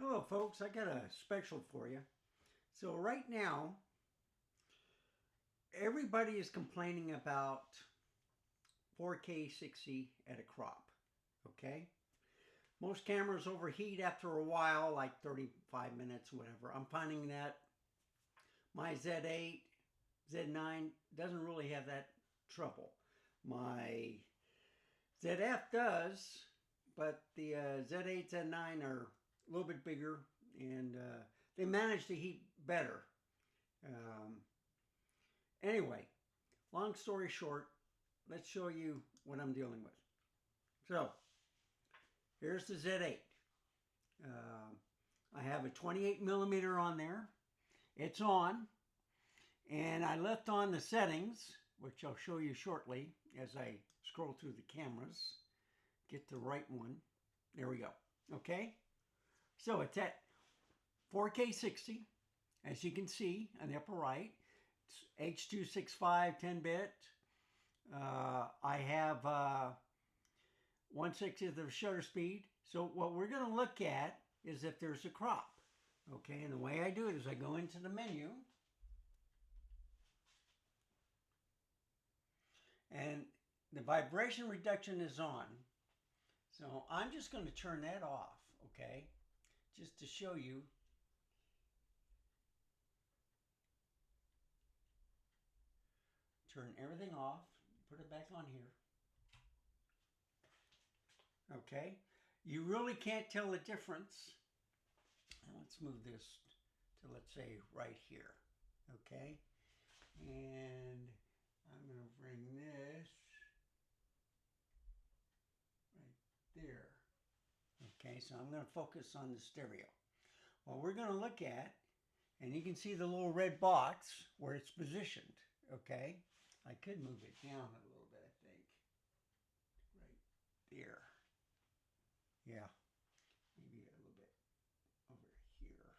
Hello folks, I got a special for you. So right now, everybody is complaining about 4K 60 at a crop, okay? Most cameras overheat after a while, like 35 minutes, whatever. I'm finding that my Z8, Z9 doesn't really have that trouble. My ZF does, but the Z8, Z9 are a little bit bigger and they manage to heat better. Um, anyway, long story short, let's show you what I'm dealing with. So, here's the Z8. I have a 28 millimeter on there. It's on, and I left on the settings, which I'll show you shortly as I scroll through the cameras. Get the right one. There we go. Okay? So it's at 4K 60, as you can see on the upper right. It's H.265 10-bit. I have 1/60th of shutter speed. So what we're going to look at is if there's a crop. Okay, and the way I do it is I go into the menu. And the vibration reduction is on. So I'm just going to turn that off, okay? Just to show you. Turn everything off, put it back on here. Okay, you really can't tell the difference. Let's move this to, let's say, right here. Okay, and I'm going to bring this right there. Okay, so I'm going to focus on the stereo. What we're going to look at, and you can see the little red box where it's positioned. Okay, I could move it down a little bit, I think. Right there. Yeah, maybe a little bit over here.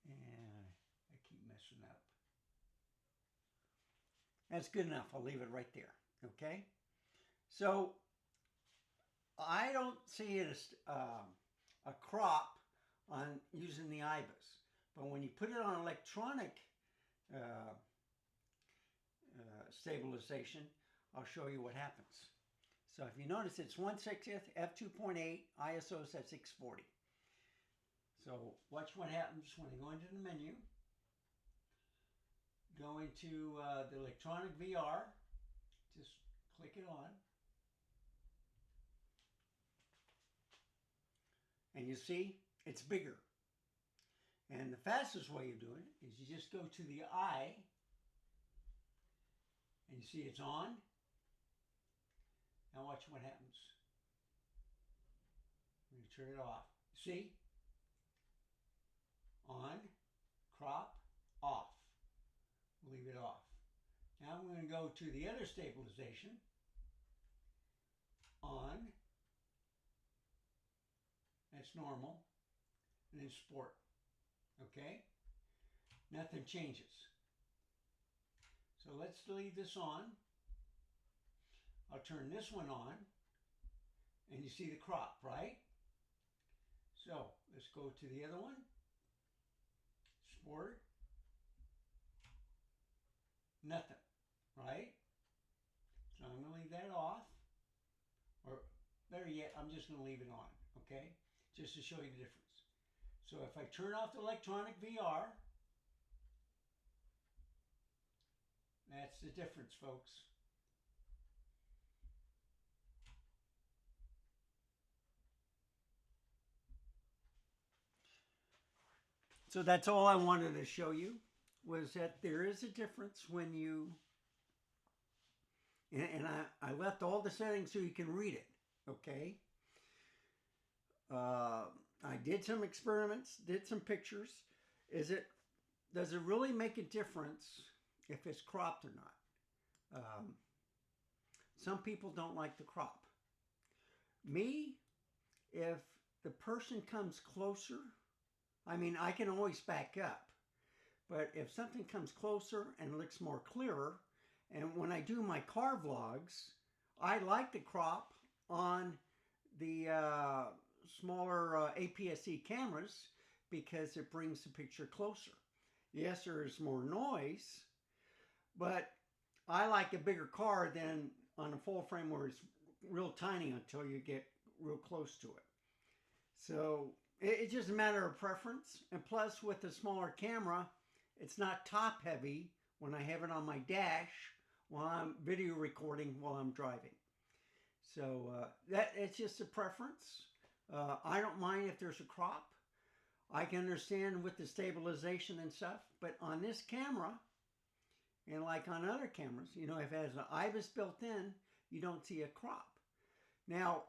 And I keep messing up. That's good enough. I'll leave it right there. Okay? So, I don't see it as a crop on using the IBIS. But when you put it on electronic stabilization, I'll show you what happens. So if you notice, it's 1/60th, f2.8, ISO is at 640. So watch what happens when I go into the menu. Go into the electronic VR. Just click it on. And you see, it's bigger. And the fastest way of doing it is you just go to the eye. And you see it's on. Now watch what happens. I'm going to turn it off. See? On, crop, off. Leave it off. Now I'm going to go to the other stabilization. On. That's normal. And then sport. Okay? Nothing changes. So let's leave this on. I'll turn this one on. And you see the crop, right? So let's go to the other one. Sport. Nothing, right? So I'm going to leave that off. Or better yet, I'm just going to leave it on, okay? Just to show you the difference. So if I turn off the electronic VR, that's the difference, folks. So that's all I wanted to show you, was that there is a difference when you, and I left all the settings so you can read it, okay? I did some experiments, did some pictures. Does it really make a difference if it's cropped or not? Some people don't like the crop. Me, if the person comes closer, I mean, I can always back up. But if something comes closer and looks more clearer, and when I do my car vlogs, I like the crop on the smaller APS-C cameras because it brings the picture closer. Yes, there is more noise, but I like a bigger car than on a full frame where it's real tiny until you get real close to it. So it's just a matter of preference. And plus, with a smaller camera, it's not top heavy when I have it on my dash while I'm video recording while I'm driving. So that it's just a preference. I don't mind if there's a crop. I can understand with the stabilization and stuff, but on this camera, and like on other cameras, you know, if it has an IBIS built in, you don't see a crop. Now,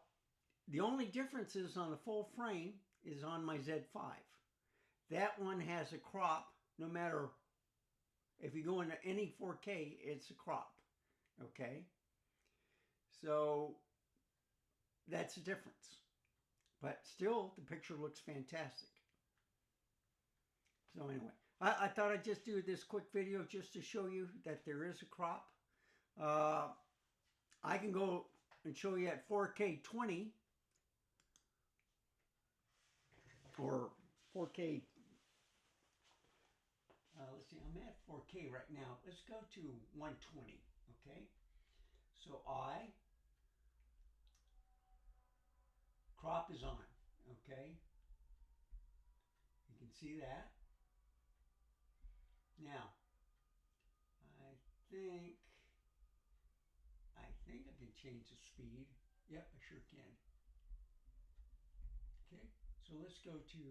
the only difference is on the full frame is on my Z5. That one has a crop no matter if you go into any 4K, it's a crop. Okay? So that's the difference. But still, the picture looks fantastic. So anyway, I thought I'd just do this quick video just to show you that there is a crop. I can go and show you at 4K 20 or 4K. Let's see, I'm at 4K right now. Let's go to 120, okay? So crop is on, okay? You can see that. Now, I think I can change the speed. Yep, I sure can. Okay, so let's go to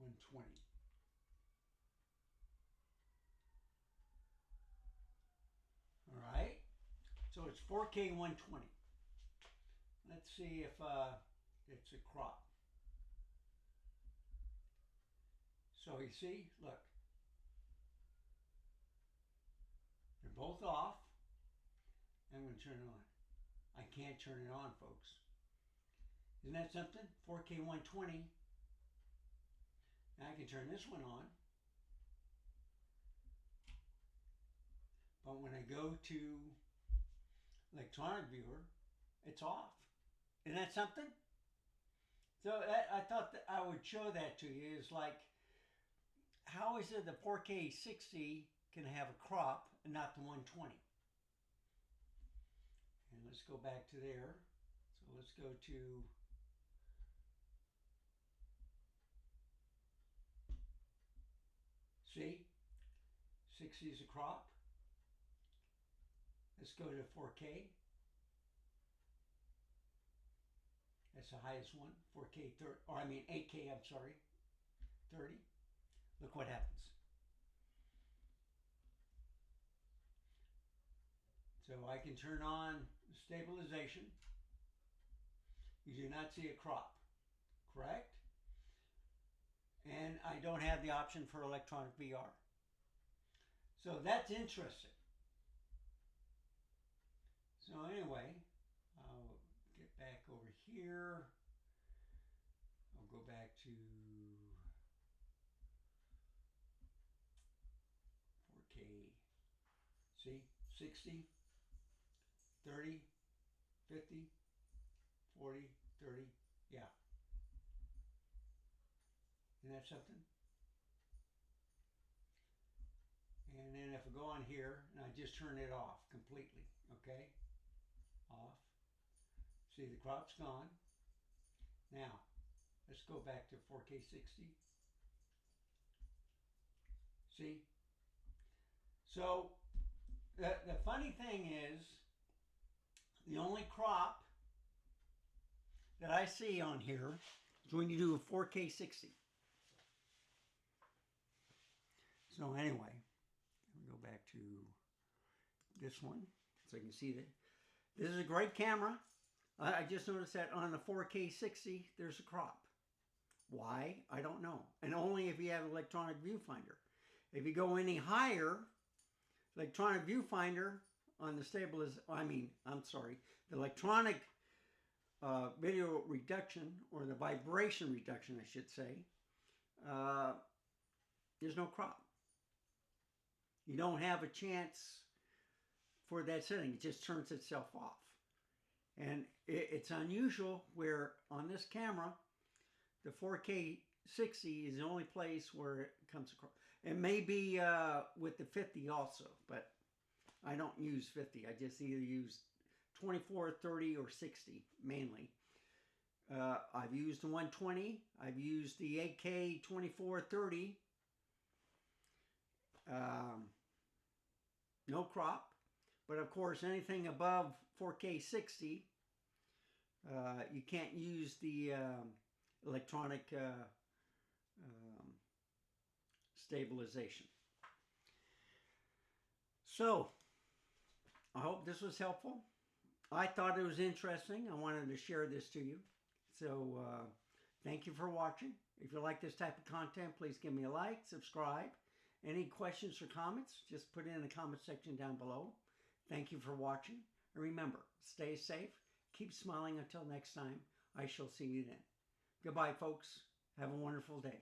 120. All right, so it's 4K 120. Let's see if it's a crop. So you see, look, they're both off. I'm going to turn it on. I can't turn it on, folks. Isn't that something? 4K 120. Now I can turn this one on. But when I go to electronic viewer, it's off. Isn't that something? So I thought that I would show that to you. Is like, how is it the 4K 60 can have a crop and not the 120? And let's go back to there. So let's go to see, 60 is a crop. Let's go to 4K. That's the highest one. 4K 30, or I mean 8K, I'm sorry, 30. Look what happens. So I can turn on stabilization. You do not see a crop, correct? And I don't have the option for electronic VR. So that's interesting. So anyway, I'll get back over here. I'll go back to 4K. See, 60, 30, 50, 40, 30, yeah. Isn't that something? And then if I go on here and I just turn it off completely, okay? Off. See, the crop's gone. Now, let's go back to 4K 60. See? So, the funny thing is, the only crop that I see on here is when you do a 4K 60. So anyway, we go back to this one so you can see that this is a great camera. I just noticed that on the 4K 60 there's a crop. Why? I don't know. And only if you have electronic viewfinder. If you go any higher, electronic viewfinder on the the electronic video reduction, or the vibration reduction I should say, there's no crop. You don't have a chance for that setting. It just turns itself off. And it's unusual where on this camera, the 4K 60 is the only place where it comes across. It may be with the 50 also, but I don't use 50. I just either use 24, 30, or 60 mainly. I've used the 120. I've used the 8K 24-30. No crop. But of course, anything above 4K 60, you can't use the electronic stabilization. So, I hope this was helpful. I thought it was interesting. I wanted to share this to you. So, thank you for watching. If you like this type of content, please give me a like, subscribe. Any questions or comments, just put it in the comment section down below. Thank you for watching. And remember, stay safe, keep smiling until next time. I shall see you then. Goodbye, folks. Have a wonderful day.